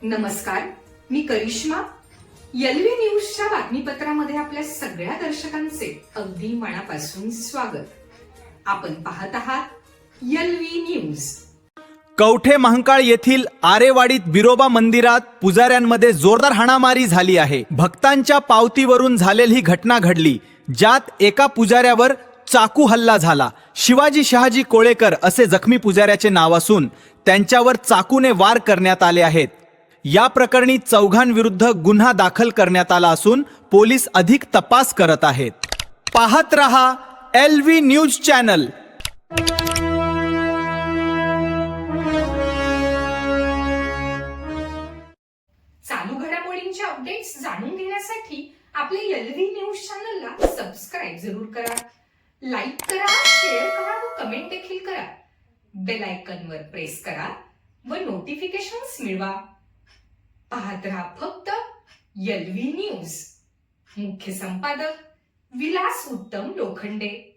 नमस्कार, मी करिश्मा. एलव्ही न्यूजच्या बातमीपत्रामध्ये आपल्या सगळ्या दर्शकांचे अगदी मनापासून स्वागत. आपण पाहत आहात एलव्ही न्यूज. कवठे महांकाळ येथील आरेवाडीत बिरोबा मंदिरात पुजाऱ्यांमध्ये जोरदार हाणामारी झाली आहे. भक्तांच्या पावतीवरून झालेली ही घटना घडली, ज्यात एका पुजाऱ्यावर चाकू हल्ला झाला. शिवाजी शहाजी कोळेकर असे जखमी पुजाऱ्याचे नाव असून त्यांच्यावर चाकूने वार करण्यात आले आहेत. या प्रकरणी चौघांविरुद्ध गुन्हा दाखल करण्यात आला असून पोलीस अधिक तपास करत आहेत. पाहत रहा एलव्ही न्यूज चॅनल. चालू घडामोडींचे अपडेट्स जाणून घेण्यासाठी आपल्या एलव्ही न्यूज चॅनलला सबस्क्राईब जरूर करा, लाईक करा, शेअर करा व कमेंट देखील करा. बेल आयकॉनवर प्रेस करा व नोटिफिकेशन्स मिळवा. पाहत रहा फक्त एलव्ही न्यूज. मुख्य संपादक विलास उत्तम लोखंडे.